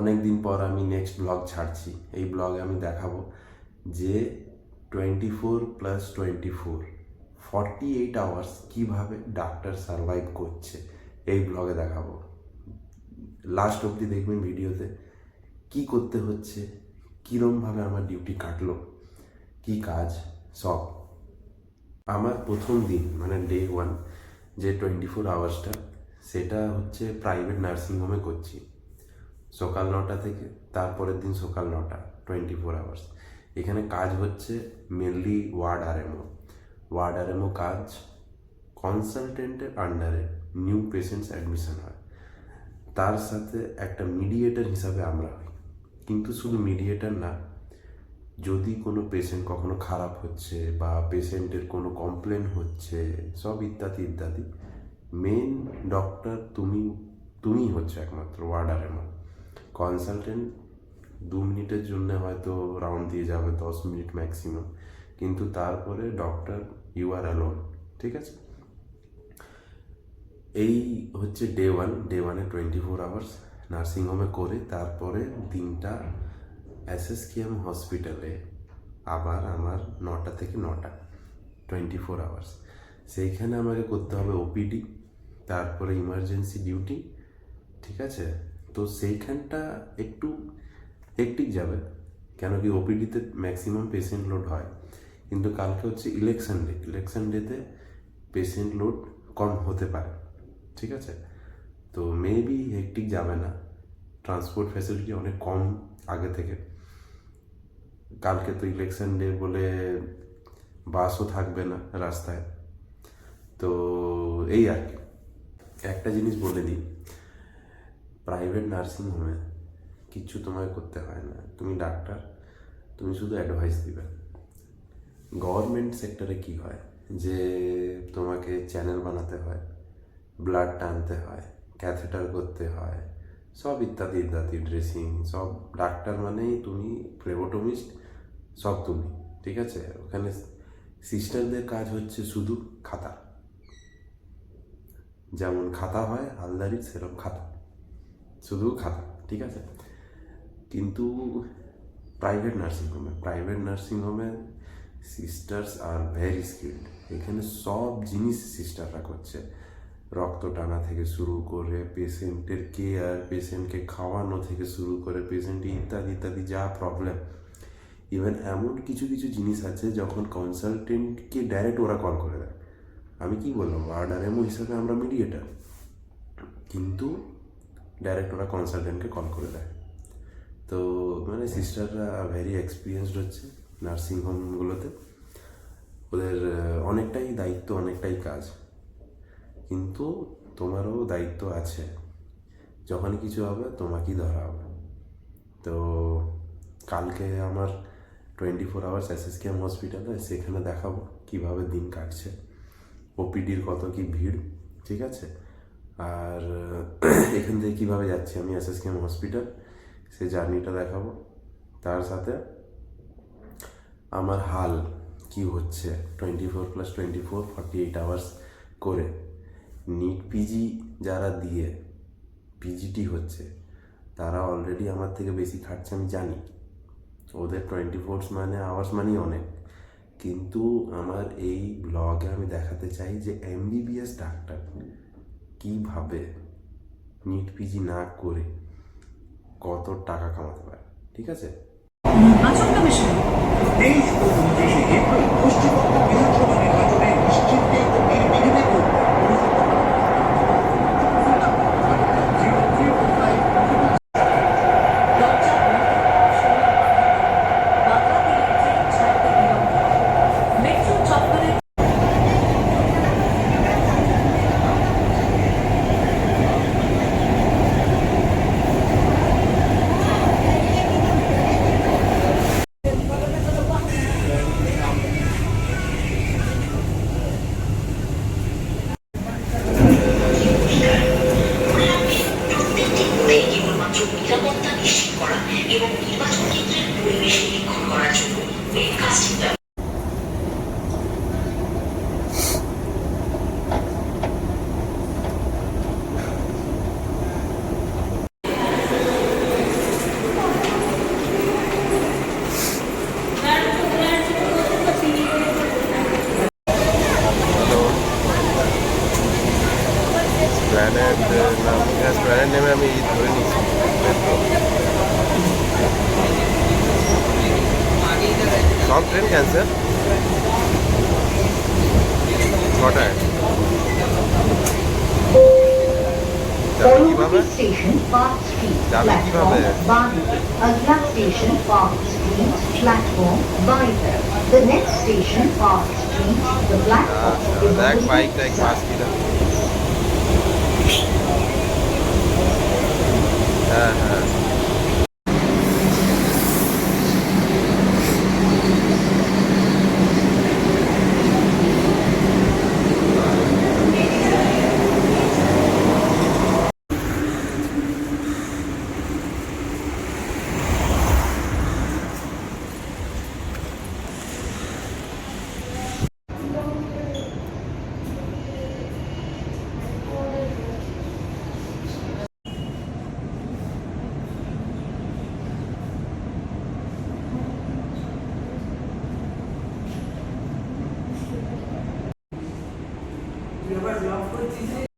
অনেক দিন পর আমি নেক্সট ব্লগ ছাড়ছি। এই ব্লগে আমি দেখাবো যে 24+24 48 আওয়ার্স কীভাবে ডাক্তার সার্ভাইভ করছে, এই ব্লগে দেখাবো। লাস্ট অবধি দেখবেন ভিডিওতে কি করতে হচ্ছে, কীরমভাবে আমার ডিউটি কাটলো, কি কাজ সব। আমার প্রথম দিন মানে ডে 1 যে 24 আওয়ার্সটা, সেটা হচ্ছে প্রাইভেট নার্সিংহোমে করছি। সকাল 9টা থেকে তারপরের দিন সকাল 9টা, 24 আওয়ার্স। এখানে কাজ হচ্ছে মেনলি ওয়ার্ড আরএমও কাজ। কনসালটেন্টের আন্ডারে নিউ পেশেন্টস অ্যাডমিশন হয়, তার সাথে একটা মিডিয়েটার হিসাবে আমরা হই। কিন্তু শুধু মিডিয়েটার না, যদি কোনো পেশেন্ট কখনো খারাপ হচ্ছে বা পেশেন্টের কোনো কমপ্লেন হচ্ছে, সব ইত্যাদি ইত্যাদি, মেন ডক্টর তুমিই হচ্ছে একমাত্র ওয়ার্ড আরএমও। কনসালটেন্ট 2 মিনিটের জন্য হয়তো রাউন্ড দিয়ে যাবে, 10 মিনিট ম্যাক্সিমাম, কিন্তু তারপরে ডক্টর ইউ আর অ্যালোন, ঠিক আছে। এই হচ্ছে ডে 1 24 আওয়ার্স নার্সিংহোমে করে তারপরে দিনটা এসএসকেএম হসপিটালে আবার আমার 9টা থেকে 9টা 24 আওয়ার্স। সেইখানে আমাকে করতে হবে ওপিডি, তারপরে ইমার্জেন্সি ডিউটি, ঠিক আছে। তো সেইখানটা একটু হেক্টিক যাবে, কেন কি ওপিডিতে ম্যাক্সিমাম পেশেন্ট লোড হয়, কিন্তু কালকে হচ্ছে ইলেকশন ডেতে পেশেন্ট লোড কম হতে পারে, ঠিক আছে। তো মেবি হেক্টিক যাবে না, ট্রান্সপোর্ট ফ্যাসিলিটি অনেক কম আগে থেকে। কালকে তো ইলেকশন ডে বলে বাসও থাকবে না রাস্তায়। তো এই আর কি। একটা জিনিস বলে দিই, প্রাইভেট নার্সিংহোমে কিছু তোমায় করতে হয় না, তুমি ডাক্তার, তুমি শুধু অ্যাডভাইস দিবে। গভর্নমেন্ট সেক্টরে কি হয় যে তোমাকে চ্যানেল বানাতে হয়, ব্লাড টানতে হয়, ক্যাথেটার করতে হয়, সব ইত্যাদি ইত্যাদি, ড্রেসিং, সব। ডাক্তার মানেই তুমি, ফ্লেবোটমিস্ট সব তুমি, ঠিক আছে। ওখানে সিস্টারদের কাজ হচ্ছে শুধু খাতা, যেমন খাতা হয় হালদারির, সেরকম খাতা, শুধু খাতা, ঠিক আছে। কিন্তু প্রাইভেট নার্সিংহোমে সিস্টার্স আর ভেরি স্কিল্ড। এখানে সব জিনিস সিস্টাররা করছে, রক্ত টানা থেকে শুরু করে পেশেন্টের কেয়ার, পেশেন্টকে খাওয়ানো থেকে শুরু করে পেশেন্ট ইত্যাদি ইত্যাদি যা প্রবলেম। ইভেন এমন কিছু কিছু জিনিস আছে যখন কনসালটেন্টকে ডাইরেক্ট ওরা কল করে দেয়। আমি কি বললাম, ওয়ার্ড আরএমও হিসাবে আমরা মিডিয়েটার, কিন্তু ডাইরেক্ট ওরা কনসালটেন্টকে কল করে দেয়। তো মানে সিস্টাররা ভেরি এক্সপিরিয়েন্সড হচ্ছে নার্সিংহোমগুলোতে, ওদের অনেকটাই দায়িত্ব, অনেকটাই কাজ, কিন্তু তোমারও দায়িত্ব আছে। যখন কিছু হবে তোমাকেই ধরা হবে। তো কালকে আমার 24 আওয়ার্স এসএসকেএম হসপিটালে, সেখানে দেখাবো কিভাবে দিন কাটছে, ওপিডির কত কি ভিড়, ঠিক আছে। আর এখান থেকে কীভাবে যাচ্ছি আমি এসএসকেএম হসপিটাল, সেই জার্নিটা দেখাবো। তার সাথে আমার হাল কি হচ্ছে 24+24 48 আওয়ার্স করে। নিট পিজি যারা দিয়ে পিজিটি হচ্ছে, তারা অলরেডি আমার থেকে বেশি খাটছে, আমি জানি। ওদের 24 আওয়ার্স মানেই অনেক, কিন্তু আমার এই ব্লগে আমি দেখাতে চাই যে এমবিবিএস ডাক্তার কীভাবে নিট পিজি না করে কত টাকা কামাতে পারে, ঠিক আছে। আচমকা বিষয়। 23 ও 29 এপ্রিল পশ্চিমবঙ্গ বিধানসভা নির্বাচনে নিশ্চিন্তে ও নির্বিঘ্নে ভোট। নিরাপত্তা নিশ্চিত করা এবং নির্বাচন কেন্দ্রের পরিবেশ নিরীক্ষণ করার জন্য ওয়েবকাস্টিং টিকিট ধরে নিয়েছি মেট্রো। সব ট্রেন ক্যান্সেল। কটায় যাবে কিভাবে? Station Park Street, যাবে কিভাবে? platform 1. Agla Station Park Street, platform 5. The next station Park Street, the platform is দেখ on the বাইক left দেখ side. বাস কিনা। হ্যাঁ হ্যাঁ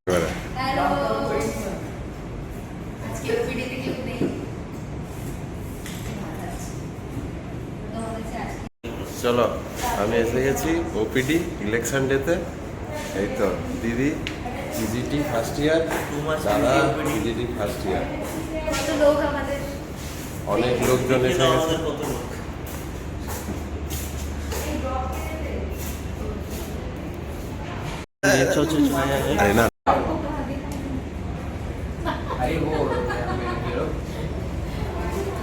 এবারে আজকে ওপিডিতে কেউ নেই। চলো আমি এসে গেছি ওপিডি ইলেকশন ডেতে। এই তো দিদি ইজিটি ফার্স্ট ইয়ার, দাদা ইজিটি ফার্স্ট ইয়ার। কত লোক আমাদের অনেক লোকজন এসে গেছে। তাই না?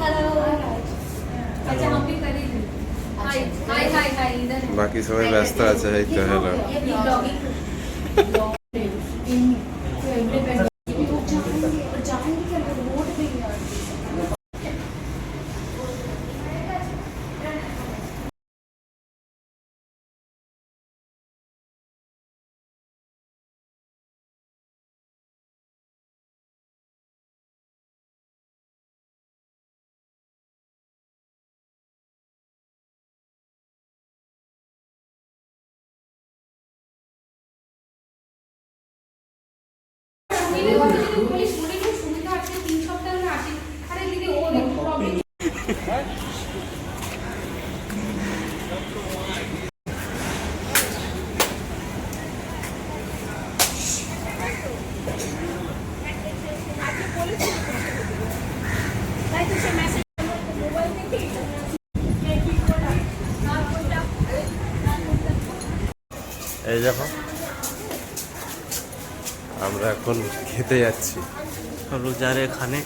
हेलो अच्छा हम भी करेंगे हाय हाय हाय हाय इधर বাকি সবাই ব্যস্ত আছে। এই তো হ্যালো। ये ब्लॉगिंग পুলিশ মনে খুব সুবিধা আছে 3 সপ্তাহ ধরে আসে আরে দিদি ও দেখো প্রবলেম এই দেখো আমরা এখন খেতে যাচ্ছি। हम लोग जा रहे हैं खाने